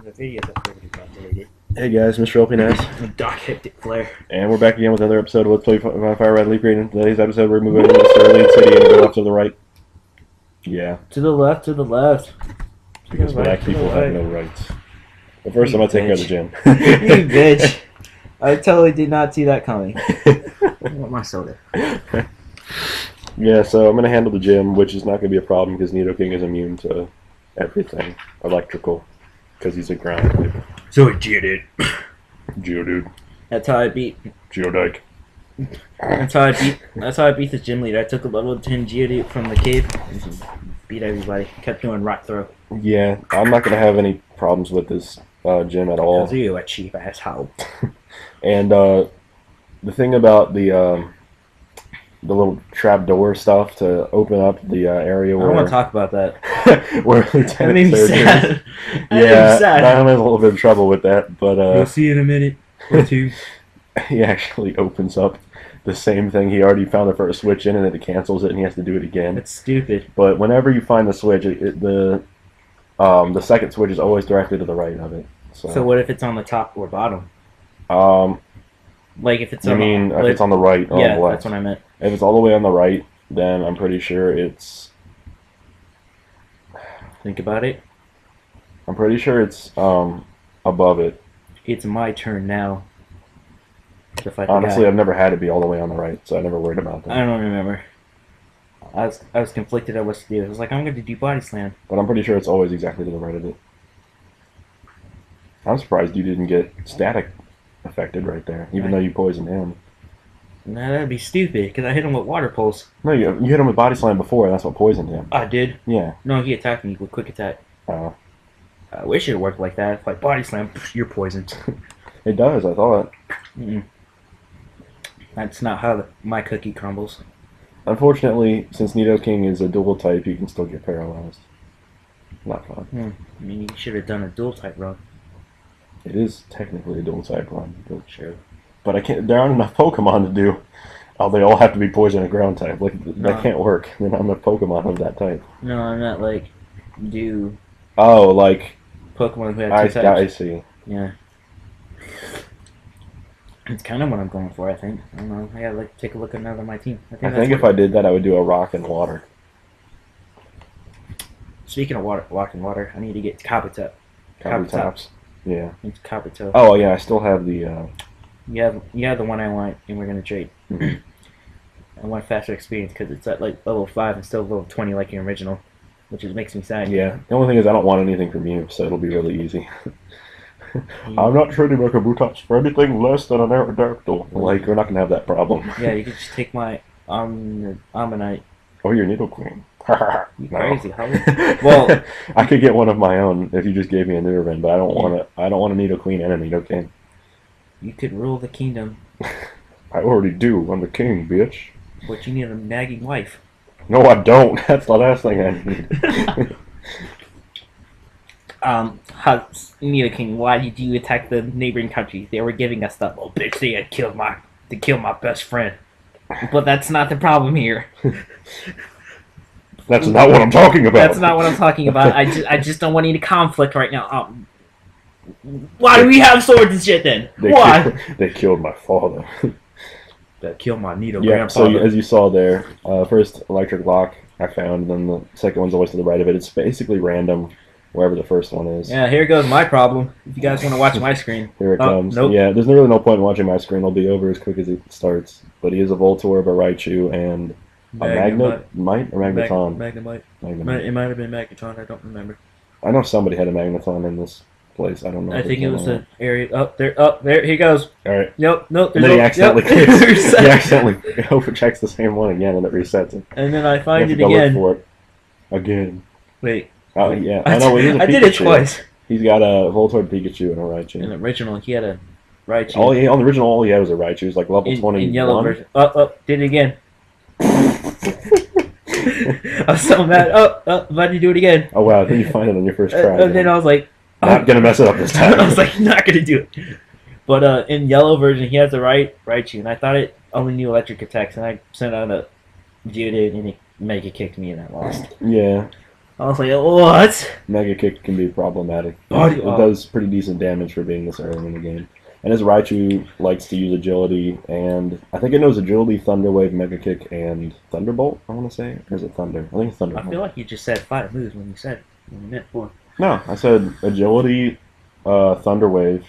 The videos are pretty populated. Hey guys, Mr. LPNS. DarkHecticFlare. And we're back again with another episode of Let's Play FireRed LeafGreen. In today's episode, we're moving into the Sterling City and go off to the right. Yeah. To the left, to the left. Because black people have no rights. But first, I'm going to take care of the gym. You bitch. I totally did not see that coming. I want my soda. Yeah, so I'm going to handle the gym, which is not going to be a problem because Nidoking is immune to everything electrical. Because he's a ground type. So it Geodude. Geodude. That's how I beat. Geodyke. That's how I beat the gym leader. I took a level 10 Geodude from the cave and beat everybody. Kept doing rock throw. Yeah, I'm not going to have any problems with this gym at all. Because you a cheap ass hoe. And the thing about the little trap door stuff to open up the area where I don't want to talk about that. where That Lieutenant made me sad. Yeah, I'm having a little bit of trouble with that, but we'll see you in a minute or two. He actually opens up the same thing he already found the first switch in, and then it cancels it, and he has to do it again. It's stupid. But whenever you find the switch, the second switch is always directly to the right of it. So what if it's on the top or bottom? Like if it's if it's on the right or on the left? That's what I meant. If it's all the way on the right, then I'm pretty sure it's... Think about it. I'm pretty sure it's above it. It's my turn now. To fight Honestly, I've never had it be all the way on the right, so I never worried about that. I don't remember. I was conflicted on what to do. I was like, I'm going to do body slam. But I'm pretty sure it's always exactly to the right of it. I'm surprised you didn't get static affected right there, even though you poisoned him. Nah, that'd be stupid, because I hit him with water pulse. No, you hit him with body slam before, and that's what poisoned him. I did? Yeah. No, he attacked me with quick attack. Oh. I wish it worked like that. If I body slam, you're poisoned. It does, I thought. That's not how my cookie crumbles. Unfortunately, since Nidoking is a dual type, you can still get paralyzed. Not fun. I mean, you should have done a dual type run. It is technically a dual type run. But sure. But I can't. There aren't enough Pokemon to do. Oh, they all have to be poison and ground type. Like that can't work. There's not enough Pokemon of that type. No, I'm not like do. Oh, like Pokemon who have two types. I see. Yeah. It's kind of what I'm going for. I think. I don't know. I gotta take a look at another my team. I think if I did that, I would do a rock and water. Speaking of rock and water, I need to get Kabuto. Kabutops. Yeah. It's Kabuto. Oh yeah, I still have the. You have the one I want, and we're gonna trade. I want faster experience because it's at like level 5 and still level 20 like the original, which makes me sad. Yeah. The only thing is I don't want anything from you, so it'll be really easy. I'm not trading my Kabutops for anything less than an Aerodactyl. Like, we're not gonna have that problem. Yeah, you can just take my Ammonite. Oh, you're Nidoqueen. You crazy? How? Well, I could get one of my own if you just gave me a Nidoran, but I don't want I don't want a Nidoqueen and a Nidoking. You could rule the kingdom. I already do. I'm the king, bitch. But you need a nagging wife. No, I don't. That's the last thing I need. Nidoking, why did you attack the neighboring countries? They were giving us stuff. Oh, bitch, they had killed my best friend. But that's not the problem here. That's not what I'm talking about. That's not what I'm talking about. I just don't want any conflict right now. Why do we have swords and shit then? Why? They killed my father. That killed my Nido grandfather. grandfather. So as you saw there, first electric lock I found, then the second one's always to the right of it. It's basically random wherever the first one is. Yeah, here goes my problem. If you guys want to watch my screen. Here it comes. Nope. Yeah, there's really no point in watching my screen. It'll be over as quick as it starts. But he is a Voltorb, a Raichu, and a Magnemite or Magneton? Magnemite. Magnemite. It might have been Magneton. I don't remember. I know somebody had a Magneton in this place. I don't know. I think it was the area up there. Up there. Here goes. All right. Nope. And then he accidentally clicks. He accidentally overchecks the same one again, and it resets it. And then I find it again. again. Look for it again. Wait. Oh yeah. I know. I did it twice. He's got a Voltorb, Pikachu, and a Raichu. In the original, he had a Raichu. On the original, all he had was a Raichu. It was like level 21. In yellow version. Did it again. I was so mad. Why did you do it again? Oh wow, then you find it on your first try. And then I was like, not gonna mess it up this time. I was like, not gonna do it. But in yellow version, he has the Raichu, and I thought it only knew electric attacks, and I sent out a Geodude, and he Mega kicked me, and I lost. Yeah. I was like, what? Mega Kick can be problematic. Body It does pretty decent damage for being this early in the game. And his Raichu likes to use agility, and I think it knows agility, Thunder Wave, Mega Kick, and Thunderbolt, I want to say. Or is it Thunder? I think it's Thunderbolt. I feel like you just said 5 moves when you meant 4. No, I said agility, Thunder Wave.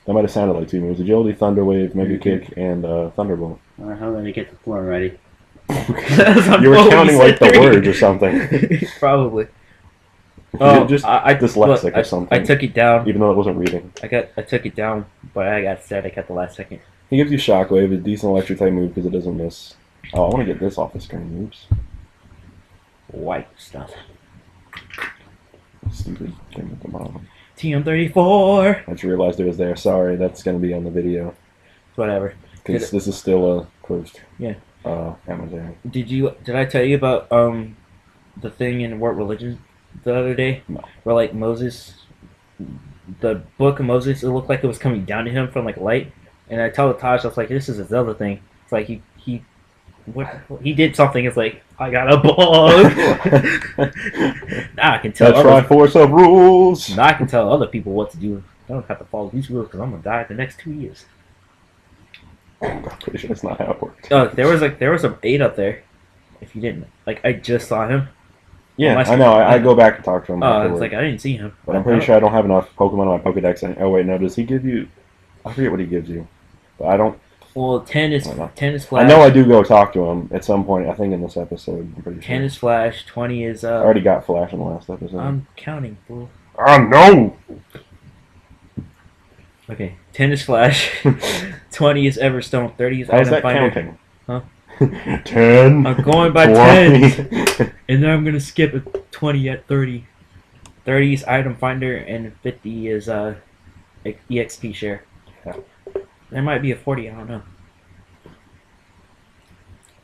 That might have sounded like 2 moves. Agility, Thunder Wave, Mega Kick, and Thunderbolt. Alright, how did I get the floor ready? You were counting like the words or something. Probably. Oh, just dyslexic or something. I took it down. Even though it wasn't reading. I took it down, but I got static at the last second. He gives you Shockwave, a decent electric type move because it doesn't miss. Oh, I want to get this off the screen. Oops. White stuff. Stupid thing at the bottom. TM34! I just realized it was there. Sorry, that's going to be on the video. Whatever. Because this is still a closed. Yeah. Amazon. Did I tell you about the thing in What Religion the other day? No. Where like Moses, the book of Moses, it looked like it was coming down to him from like light, and I told Taj, I was like, this is a Zelda thing. It's like he did something. It's like, I got a bug. Now I can tell. That's Triforce of rules. Now I can tell other people what to do. I don't have to follow these rules because I'm gonna die the next 2 years. I'm pretty sure that's not how it works. Oh, there was an 8 up there. If you didn't, like, I just saw him. Yeah, I know. I go back and talk to him. Oh, it's like I didn't see him. But I'm pretty sure I don't have enough Pokemon on my Pokedex. Oh wait, no. Does he give you? I forget what he gives you. But I don't. Well, 10 is Flash. I know I do go talk to him at some point. I think in this episode. I'm pretty sure. 10 is Flash. 20 is. I already got Flash in the last episode. I'm counting, fool. Oh no! Okay, 10 is Flash. 20 is Everstone. 30 is How's Item that Finder. counting? Huh? 10. I'm going by 10, and then I'm gonna skip a 20 at 30. 30 is Item Finder, and 50 is EXP share. Yeah. There might be a 40. I don't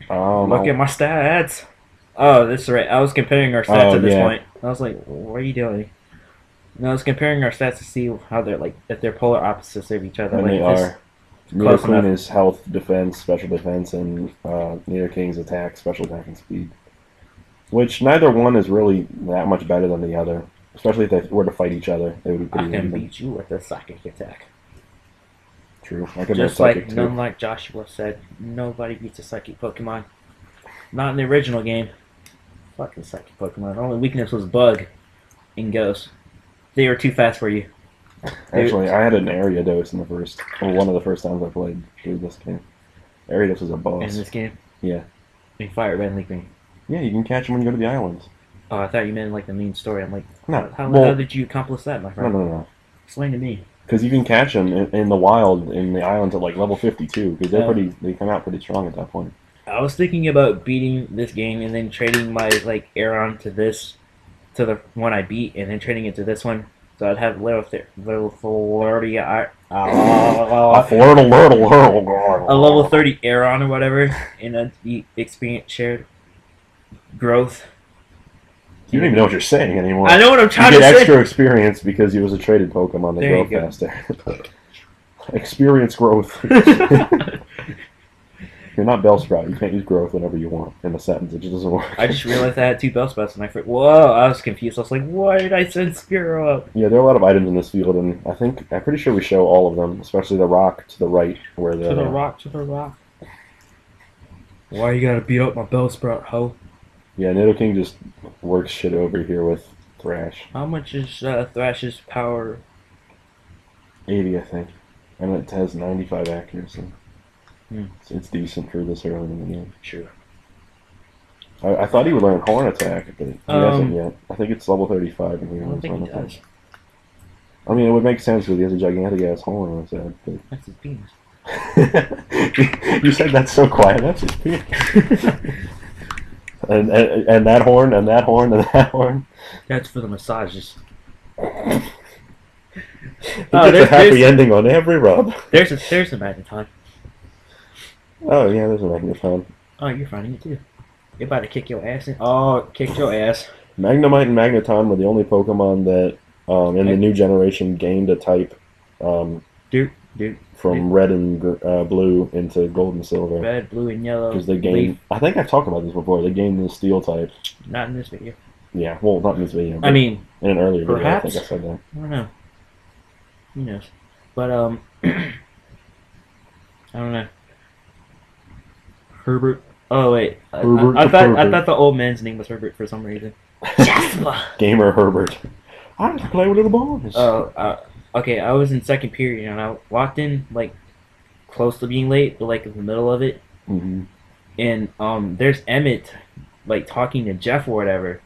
know. Look at my stats. Oh, that's right. I was comparing our stats at this point. I was like, what are you doing? And I was comparing our stats to see how they're like, if they're polar opposites of each other. And like, they are. Nidoqueen is health, defense, special defense, and Nidoking's attack, special attack, and speed. Which neither one is really that much better than the other. Especially if they were to fight each other. They would be pretty I can beat you with a psychic attack. True. I could Just psychic like, too. none like Joshua said, nobody beats a psychic Pokemon. Not in the original game. Fucking psychic Pokemon. The only weakness was Bug and Ghost. They were too fast for you. Actually, I had an Ariados in the first, or one of the first times I played through this game. Ariados is a boss. In this game? Yeah. In FireRed and LeafGreen. Yeah, you can catch them when you go to the islands. Oh, I thought you meant like the main story. I'm like, No. how did you accomplish that, my friend? No. Explain to me. Because you can catch them in the wild in the islands at like level 52. Because they come out pretty strong at that point. I was thinking about beating this game and then trading my like Aeron to the one I beat, and then trading it to this one. So I'd have level 30, a level 30 Aeron or whatever, and then the experience shared growth. You don't even know what you're saying anymore. I know what I'm trying to say. You get extra experience because you was a traded Pokemon to grow faster. Experience growth. You're not Bellsprout. You can't use growth whenever you want in a sentence. It just doesn't work. I just realized I had 2 Bellsprouts, and I was confused. I was like, why did I send Spearow up? Yeah, there are a lot of items in this field, and I'm pretty sure we show all of them, especially the rock to the right. To the rock. Why you gotta beat up my Bellsprout, ho? Yeah, Nidoking just works shit over here with Thrash. How much is Thrash's power? 80, I think. And it has 95 accuracy. So it's decent for this early in the game. Sure. I thought he would learn Horn Attack, but he hasn't yet. I think it's level 35 and he learns Horn Attack. I mean, it would make sense because he has a gigantic ass horn on his head. But... That's his penis. You said that so quiet. That's his penis. and that horn, and that horn, and that horn. That's for the massages. He gets a happy ending on every rub. There's a Magneton. Oh yeah, there's a Magneton. Oh, you're finding it too. You're about to kick your ass in. Oh, kicked your ass. Magnemite and Magneton were the only Pokemon that, in the new generation, gained a type. From red and blue into gold and silver. Red, blue, and yellow. Because they gained. I think I've talked about this before. They gained the steel type. Not in this video. Yeah, well, not in this video. I mean, in an earlier perhaps? video, I think I said that. I don't know. Who knows? But I don't know. Herbert. Oh wait, I thought the old man's name was Herbert for some reason. Gamer Herbert. I like to play with little boys. Oh, okay. I was in second period and I walked in like close to being late, but like in the middle of it. Mm-hmm. And there's Emmett like talking to Jeff or whatever,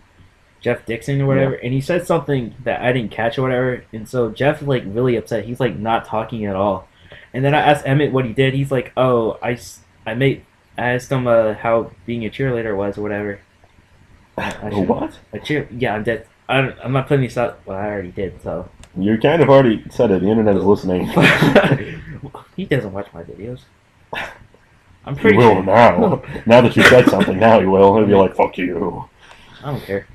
Jeff Dixon or whatever, and he said something that I didn't catch or whatever, and so Jeff like really upset. He's like not talking at all, and then I asked Emmett what he did. He's like, "Oh, I asked him how being a cheerleader was or whatever." What? A cheer? Yeah, I'm dead. I'm not putting this out. Well, I already did. So you kind of already said it. The internet is listening. He doesn't watch my videos. I'm pretty sure. Now. Now that you said something, now he will. He'll be like, "Fuck you." I don't care.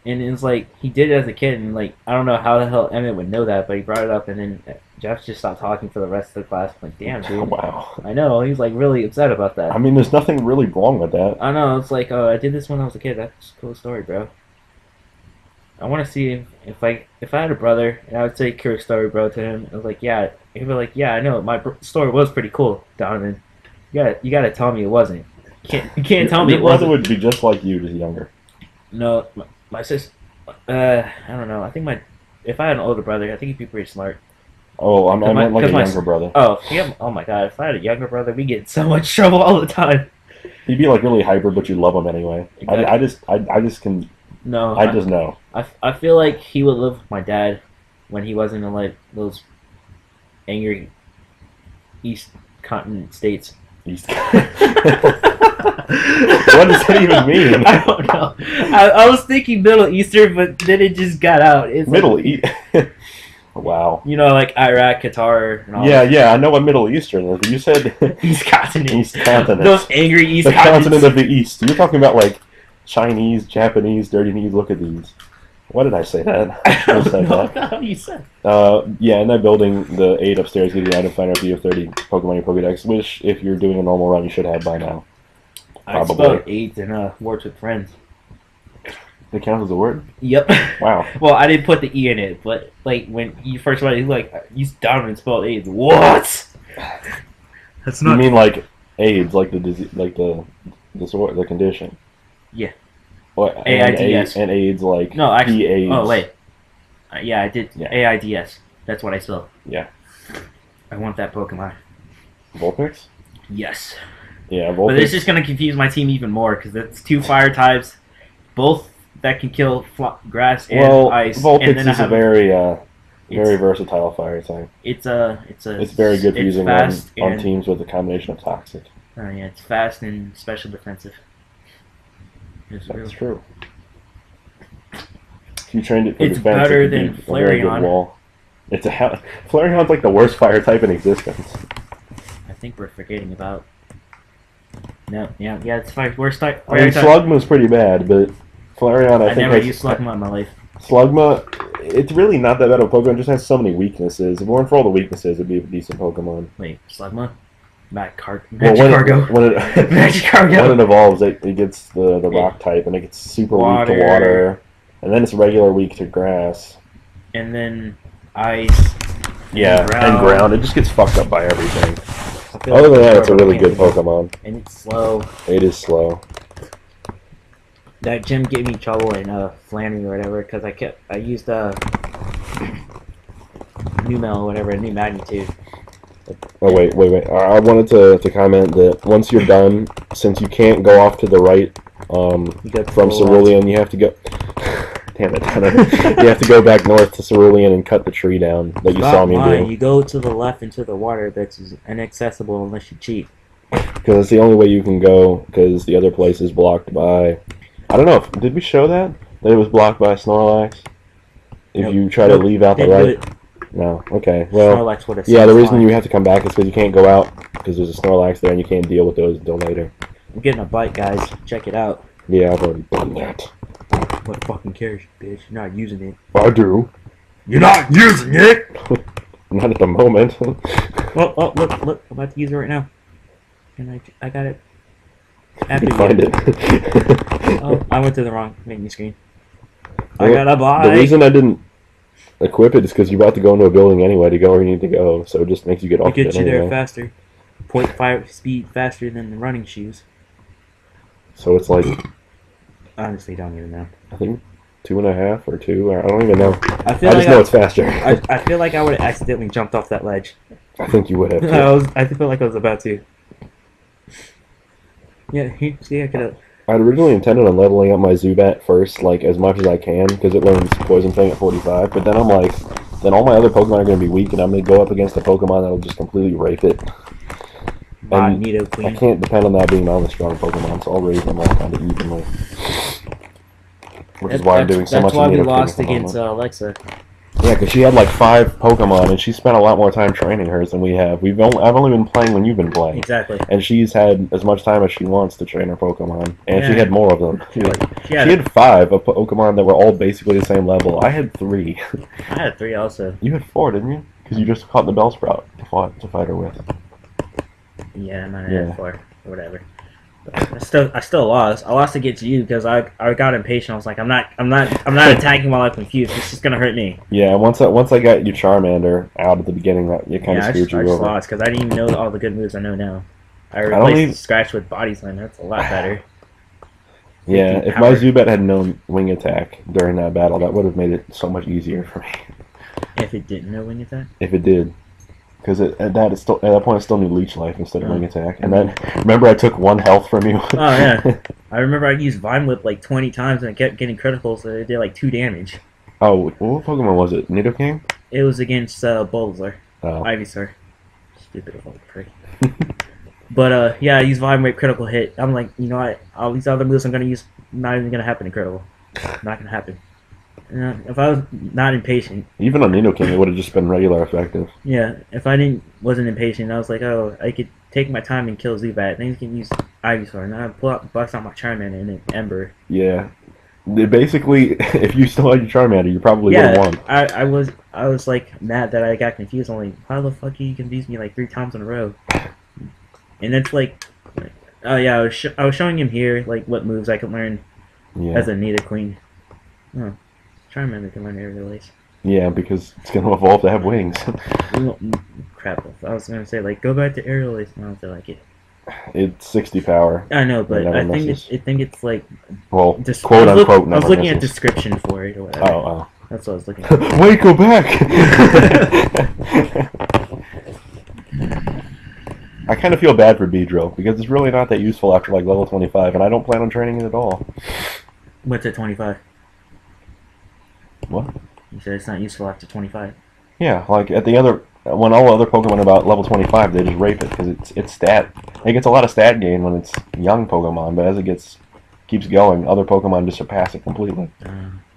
And it's like he did it as a kid, and like I don't know how the hell Emmett would know that, but he brought it up, and then Jeff just stopped talking for the rest of the class. I'm like, damn, dude. Wow. I know. He's like really upset about that. I mean, there's nothing really wrong with that. I know. It's like, I did this when I was a kid. That's a cool story, bro. I want to see if I had a brother, and I would say cool story, bro, to him. I was like, yeah. He'd be like, yeah, I know. My story was pretty cool, Donovan. You gotta tell me it wasn't. You can't tell me it wasn't. Your brother would be just like you, just younger. No, my sister. I don't know. I think if I had an older brother, I think he'd be pretty smart. Oh, I meant like a younger brother. Oh, yeah. Oh my god! If I had a younger brother, we get in so much trouble all the time. He'd be like really hyper, but you love him anyway. Exactly. I just can. No, I just know. I feel like he would live with my dad when he wasn't in like those angry East continent states. East. What does that even mean? I don't know. I was thinking Middle Eastern, but then it just got out. It's Middle East. Wow. You know, like Iraq, Qatar, and all that. Yeah, I know what Middle Eastern is, but you said East continent. East continent. Those angry East continents. The continent of the East. You're talking about like Chinese, Japanese, dirty knees. Look at these. Why did I say that? I don't know what you said. Yeah, in that building, the 8 upstairs gives you the item finder of the 30 Pokemon in your Pokedex, which, if you're doing a normal run, you should have by now. I spelled 8 in Words with Friends. It counts as a word? Yep. Wow. Well, I didn't put the E in it, but like when you first read it, he's like, "You Donovan spelled AIDS." What? That's not. You mean like AIDS, like the disease, like the disorder, the condition? Yeah. What? AIDS. And AIDS, like no, actually. AIDS. Oh wait. Yeah, I did. Yeah. AIDS. That's what I spelled. Yeah. I want that Pokemon. Vulpix? Yes. Yeah, Vulpix. But this is going to confuse my team even more because it's 2 fire types, both that can kill grass and ice. Vulpix is a very versatile fire type. It's very good for using on teams with a combination of toxic. Oh yeah, it's fast and special defensive. That's true. If you trained it for it's defense, better than Flareon. Flareon's like the worst fire type in existence. I think we're forgetting about. No, yeah, it's fire. Worst type. I mean, Slugma's pretty bad, but Flareon, I think never used Slugma in my life. Slugma, it's really not that bad of a Pokemon. It just has so many weaknesses. If it weren't for all the weaknesses, it'd be a decent Pokemon. Magic Cargo. Magic Cargo. When it evolves, it gets the rock type, and it gets super weak to water, and then it's regular weak to grass. And then ice. Yeah, and ground. It just gets fucked up by everything. Other than that, it's a really good Pokemon. And it's slow. It is slow. That gym gave me trouble in Flannery or whatever because I used Numel or whatever, a new magnitude. Oh wait. I wanted to comment that once you're done, since you can't go off to the right from Cerulean, you have to go. Damn it! You have to go back north to Cerulean and cut the tree down that you saw me do. You go to the left into the water that's inaccessible unless you cheat. Because it's the only way you can go. Because the other place is blocked by. I don't know. Did we show that it was blocked by Snorlax? If you try to leave out the right. No. Okay. Well. Yeah. The reason you have to come back is because you can't go out because there's a Snorlax there and you can't deal with those until later. I'm getting a bite, guys. Check it out. Yeah, I've already done that. What fucking cares, bitch? You're not using it. I do. You're not using it. Not at the moment. Oh, look! I'm about to use it right now. And I got it. After you find it. Oh, I went to the wrong menu screen. I gotta buy. The reason I didn't equip it is because you're about to go into a building anyway to go where you need to go, so it just makes you get off It gets it you anyway. there faster. 0.5 speed faster than the running shoes. So it's like... Honestly, don't even know. I think 2.5 or 2. I don't even know. I just know it's faster. I feel like I would have accidentally jumped off that ledge. I think you would have, too. I feel like I was about to. Yeah, see, I could have... I'd originally intended on leveling up my Zubat first, like, as much as I can, because it learns Poison Fang at 45, but then I'm like, then all my other Pokemon are going to be weak, and I'm going to go up against a Pokemon that'll just completely rape it. And I can't depend on that being my only strong Pokemon, so I'll raise them all kind of evenly. Which is why I'm doing so much. That's why we lost against Alexa. Yeah, because she had like 5 Pokemon, and she spent a lot more time training hers than we have. I've only been playing when you've been playing. Exactly. And she's had as much time as she wants to train her Pokemon, and she had more of them. She had 5 of Pokemon that were all basically the same level. I had 3. I had 3 also. You had 4, didn't you? Because you just caught the Bellsprout to fight her with. Yeah, I might have had 4 or whatever. But I still lost. I lost against you because I got impatient. I was like, I'm not attacking while I'm confused. It's just gonna hurt me. Yeah, once I got your Charmander out at the beginning, that it kind of screwed you over. I just lost because I didn't even know all the good moves I know now. I replaced Scratch with Body Slam. That's a lot better. Yeah, if my Zubat had known Wing Attack during that battle, that would have made it so much easier for me. If it didn't know Wing Attack? If it did. Because at that point, I still knew Leech Life instead of Wing Attack. And then, remember I took 1 health from you? Oh, yeah. I remember I used Vine Whip like 20 times and I kept getting criticals, so it did like 2 damage. Oh, what Pokemon was it? Nidoking? It was against Bulbasaur. Oh. Ivysaur. Stupid little prick. But, yeah, I used Vine Whip critical hit. I'm like, you know what? All these other moves I'm going to use, not even going to happen in critical. Not going to happen. If I was not impatient, even on Nidoking, it would have just been regular effective. Yeah, if I wasn't impatient, I was like, oh, I could take my time and kill Zubat. Then you can use Ivysaur. And I bust out my Charmander and an Ember. Yeah, basically, if you still had your Charmander, you probably would have won. I was like mad that I got confused. I'm like, how the fuck you confuse me like 3 times in a row? And it's like oh yeah, I was showing him here like what moves I could learn as a Nidoqueen. Oh. Charmander can learn air release. Yeah, because it's going to evolve to have wings. Crap. I was going to say, like, go back to air release. I don't feel like it. It's 60 power. I know, but I think it's like... Well, quote unquote I was looking at description for it or whatever. Oh. That's what I was looking at. Wait, go back! I kind of feel bad for Beedrill, because it's really not that useful after, like, level 25, and I don't plan on training it at all. What's at 25? What? You said it's not useful after 25. Yeah, like when all other Pokemon are about level 25, they just rape it because it's stat. It gets a lot of stat gain when it's young Pokemon, but as it keeps going, other Pokemon just surpass it completely.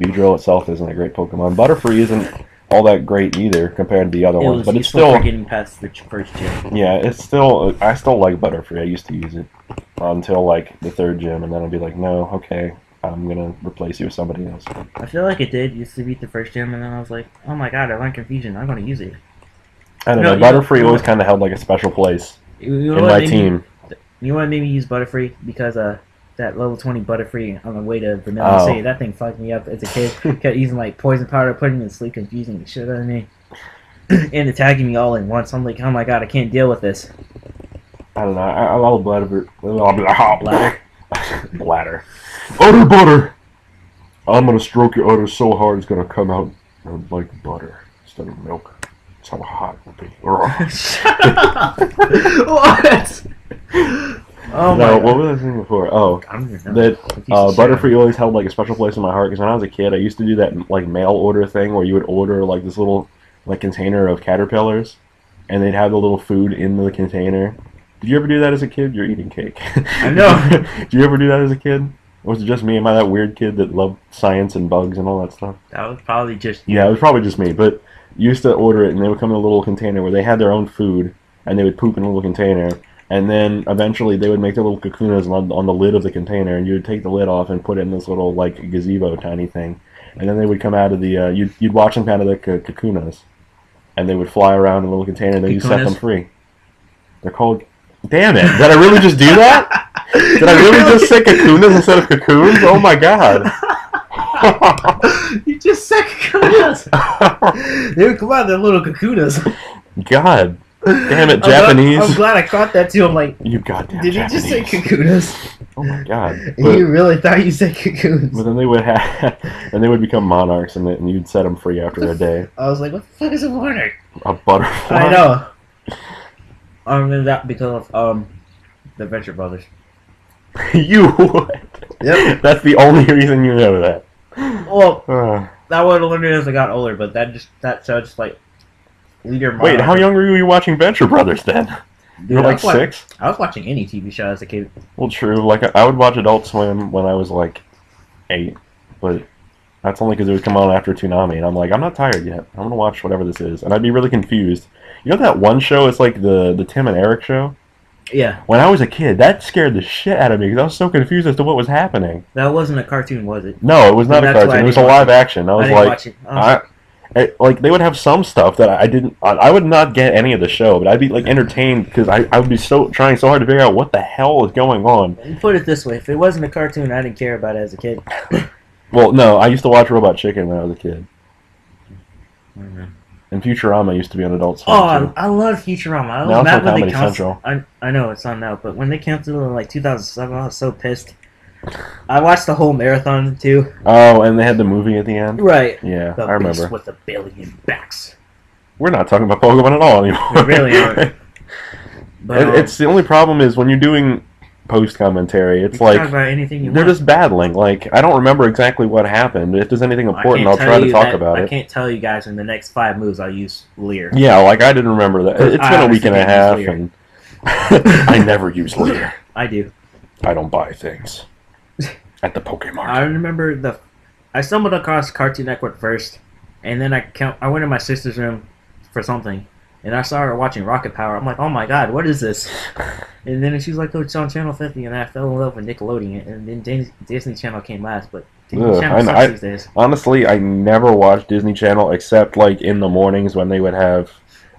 Beedrill itself isn't a great Pokemon. Butterfree isn't all that great either compared to the other ones, but it's still for getting past the first gym. Yeah, it's still. I still like Butterfree. I used to use it until like the 3rd gym, and then I'd be like, no, okay. I'm gonna replace you with somebody else. I feel like it used to beat the first gym, and then I was like, oh my god, I learned Confusion. I'm gonna use it. I don't know. Butterfree always kind of held like a special place in my team. You know what made me use Butterfree? Because that level 20 Butterfree on the way to Vanilla City, that thing fucked me up as a kid. Kept using like poison powder, putting me to sleep, confusing the shit out of me, and attacking me all in once. I'm like, oh my god, I can't deal with this. I don't know. I love Bladder. Bladder. Udder butter! I'm gonna stroke your udder so hard it's gonna come out like butter instead of milk. That's how hot it will be. What? Oh no, what was I saying before? Oh, that Butterfree always held like a special place in my heart because when I was a kid, I used to do that like mail order thing where you would order like this little like container of caterpillars, and they'd have the little food in the container. Did you ever do that as a kid? You're eating cake. I know. Did you ever do that as a kid? Or was it just me? Am I that weird kid that loved science and bugs and all that stuff? That was probably just you. Yeah, it was probably just me. But you used to order it, and they would come in a little container where they had their own food, and they would poop in a little container. And then eventually they would make their little cocoons on the lid of the container, and you would take the lid off and put it in this little like gazebo tiny thing. And then they would come out of the you'd watch them kind of like cocoons, and they would fly around in a little container. And then you set them free. They're called. Damn it! Did I really just do that? Did I really just say cocoons instead of cocoons? Oh my god! You just said kakunas. They would come out, they're little kakunas. God. Damn it, Japanese. I'm glad I caught that too. I'm like, you goddamn did Japanese. you just say kakunas? Oh my god. But, you really thought you said cocoons. But then they would have, and they would become monarchs, and you'd set them free after a day. I was like, what the fuck is a monarch? A butterfly. I know. I remember that because of the Venture Brothers. You would. Yep. That's the only reason you know that. Well, I would have learned it as I got older, but that show just like leader. Wait, how young were you watching Venture Brothers then? Dude, you were like 6? I was watching any TV show as a kid. Well, true. Like I would watch Adult Swim when I was like 8, but that's only because it would come on after Toonami, and I'm like, I'm not tired yet. I'm gonna watch whatever this is, and I'd be really confused. You know that one show? It's like the Tim and Eric show. Yeah. When I was a kid, that scared the shit out of me because I was so confused as to what was happening. That wasn't a cartoon, was it? No, it was not a cartoon. It was a live action. I was like, like they would have some stuff that I would not get any of the show, but I'd be like entertained because I would be trying so hard to figure out what the hell is going on. Put it this way: if it wasn't a cartoon, I didn't care about it as a kid. Well, no, I used to watch Robot Chicken when I was a kid. Mm-hmm. And Futurama used to be on Adult Swim. Oh, I love Futurama. I was mad when they canceled. I know it's on now, but when they canceled in like 2007, I was so pissed. I watched the whole marathon too. Oh, and they had the movie at the end. Right. Yeah, I remember. With a billion backs. We're not talking about Pokemon at all anymore. We really aren't. But, it's the only problem is when you're doing post commentary, it's like talk about anything you they're want. just battling. Like I don't remember exactly what happened. If there's anything important, I'll try to talk about it. I can't tell you guys in the next 5 moves I'll use Lear. Yeah, like I didn't remember that. It's been a week and a half, and I never use Lear. I do. I don't buy things at the Pokemon. I remember I stumbled across Cartoon Network first, and then I went in my sister's room for something. And I saw her watching Rocket Power. I'm like, oh my god, what is this? And then she's like, oh, it's on Channel 50. And I fell in love with Nickelodeon. And then Disney Channel came last. But Disney Channel sucks these days. Honestly, I never watched Disney Channel except like in the mornings when they would have...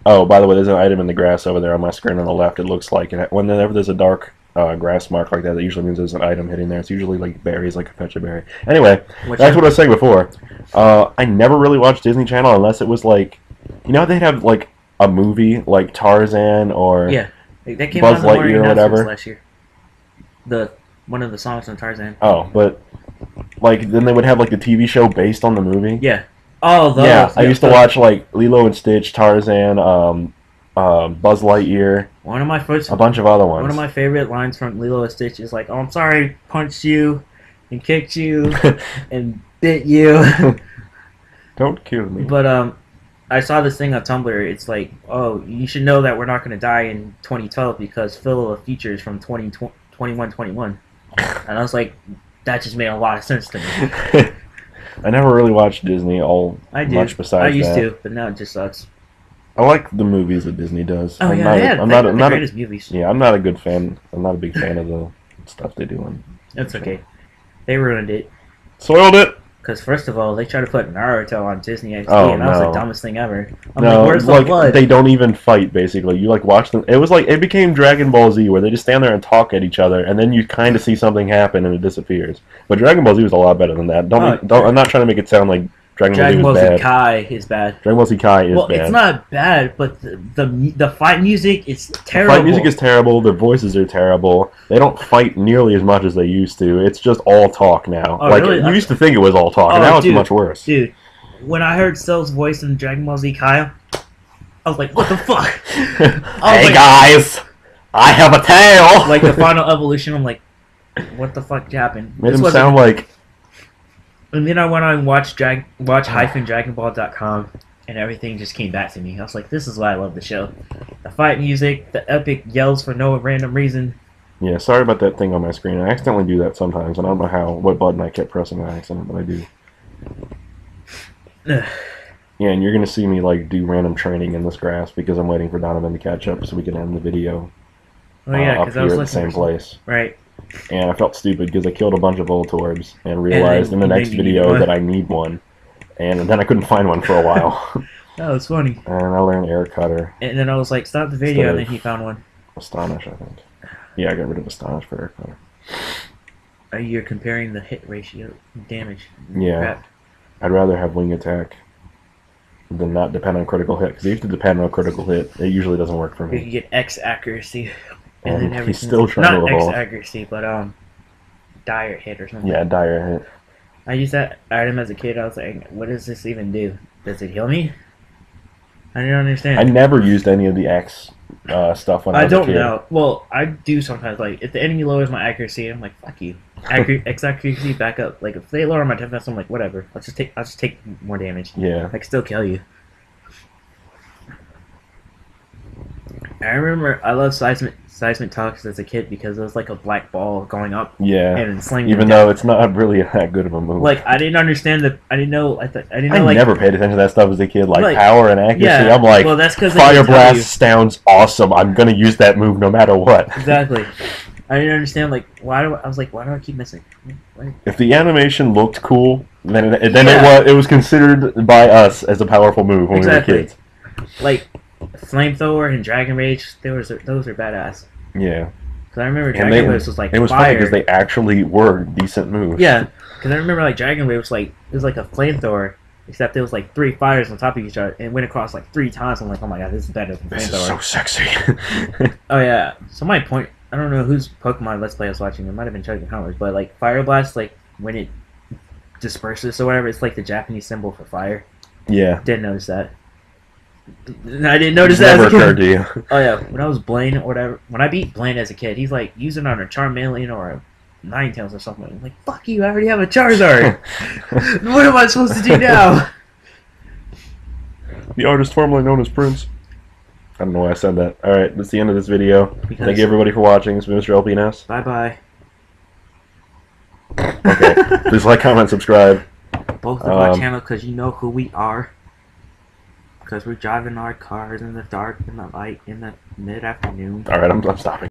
Oh, by the way, there's an item in the grass over there on my screen on the left. It looks like... And whenever there's a dark grass mark like that, that usually means there's an item hitting there. It's usually like berries, like a fetch a berry. Anyway, that's what I was saying before. I never really watched Disney Channel unless it was like... You know how they'd have like... a movie like Tarzan or that came Buzz Lightyear or whatever last year. One of the songs on Tarzan. Oh, but like then they would have like the TV show based on the movie. Yeah. Oh, those. Yeah, I used to watch like Lilo and Stitch, Tarzan, Buzz Lightyear. One of my first. A bunch of other ones. One of my favorite lines from Lilo and Stitch is like, "Oh, I'm sorry, punched you, and kicked you, and bit you." Don't kill me. But I saw this thing on Tumblr. It's like, oh, you should know that we're not going to die in 2012 because Phil features from 2121. And I was like, that just made a lot of sense to me. I never really watched Disney much besides that. I used to, but now it just sucks. I like the movies that Disney does. Oh, I'm not the greatest movies. Yeah, I'm not a good fan. I'm not a big fan of the stuff they do. That's okay. They ruined it. Soiled it. Because first of all, they tried to put Naruto on Disney XD, and that was the dumbest thing ever. I'm like, where's the blood? They don't even fight. Basically, you like watch them. It became Dragon Ball Z, where they just stand there and talk at each other, and then you kind of see something happen, and it disappears. But Dragon Ball Z was a lot better than that. I'm not trying to make it sound like Dragon Ball Z Kai is bad. Dragon Ball Z Kai is bad. Well, it's not bad, but the fight music is terrible. The fight music is terrible. Their voices are terrible. They don't fight nearly as much as they used to. It's just all talk now. Oh, really? You used to think it was all talk, and now it's much worse. Dude, when I heard Cell's voice in Dragon Ball Z Kai, I was like, what the fuck? Hey guys, I have a tail! Like the final evolution, I'm like, what the fuck happened? Made him sound like... And then I went on and watched dragonball.com, and everything just came back to me. I was like, this is why I love the show. The fight music, the epic yells for no random reason. Yeah, sorry about that thing on my screen. I accidentally do that sometimes, and I don't know what button I kept pressing by accident, but I do. Yeah, and you're going to see me like do random training in this grass because I'm waiting for Donovan to catch up so we can end the video up here at the same place. Right. And I felt stupid because I killed a bunch of Voltorbs and realized in the next video that I need one. And then I couldn't find one for a while. That was funny. And I learned Air Cutter. And then I was like, stop the video, and then he found one. Astonish, I think. Yeah, I got rid of Astonish for Air Cutter. You're comparing the hit ratio damage. Yeah. Crap. I'd rather have wing attack than not depend on critical hit, because if you have to depend on a critical hit, it usually doesn't work for You me. can get X accuracy, And then he's still trying to not X evolve. accuracy, but dire hit or something. Yeah, dire hit. I used that item as a kid. I was like, what does this even do? Does it heal me? I didn't understand. I never used any of the X stuff when I was a kid. I don't know. Well, I do sometimes. Like, if the enemy lowers my accuracy, I'm like, fuck you. X accuracy, back up. Like, if they lower my defense, I'm like, whatever. I'll just take more damage. Yeah. I can still kill you. I remember I loved seismic talks as a kid because it was like a black ball going up. Yeah. And slinging. Even though it's not really that good of a move. Like, I didn't understand I didn't know. I never paid attention to that stuff as a kid. Like power and accuracy. Yeah, I'm like, well, that's because Fire Blast sounds awesome. I'm gonna use that move no matter what. Exactly. I didn't understand. Like, why do I keep missing? If the animation looked cool, then it was considered by us as a powerful move when we were kids. Like, Flamethrower and Dragon Rage, those are badass. Yeah. Because I remember Dragon Rage was like it was funny because they actually were decent moves. Yeah. Because I remember like Dragon Rage was like a flamethrower, except there was like 3 fires on top of each other and went across like 3 times. I'm like, oh my god, this is better than Flamethrower. This is so sexy. Oh yeah. So my point, I don't know whose Pokemon Let's Play I was watching. It might have been Chugging Hammers, but like Fire Blast, like when it disperses or whatever, it's like the Japanese symbol for fire. Yeah. Didn't notice that. I didn't notice that as a kid. Never occurred to you. Oh yeah, when I was Blaine or whatever, when I beat Blaine as a kid, he's like using on a Charmeleon or a Ninetales or something. I'm like, fuck you, I already have a Charizard. What am I supposed to do now? The artist formerly known as Prince. I don't know why I said that. Alright, that's the end of this video. Thank you everybody for watching. It's been Mr. LPNS. Bye bye. Okay, please like, comment, subscribe. Both of our channel, because you know who we are. Because we're driving our cars in the dark, in the light, in the mid-afternoon. Alright, I'm stopping.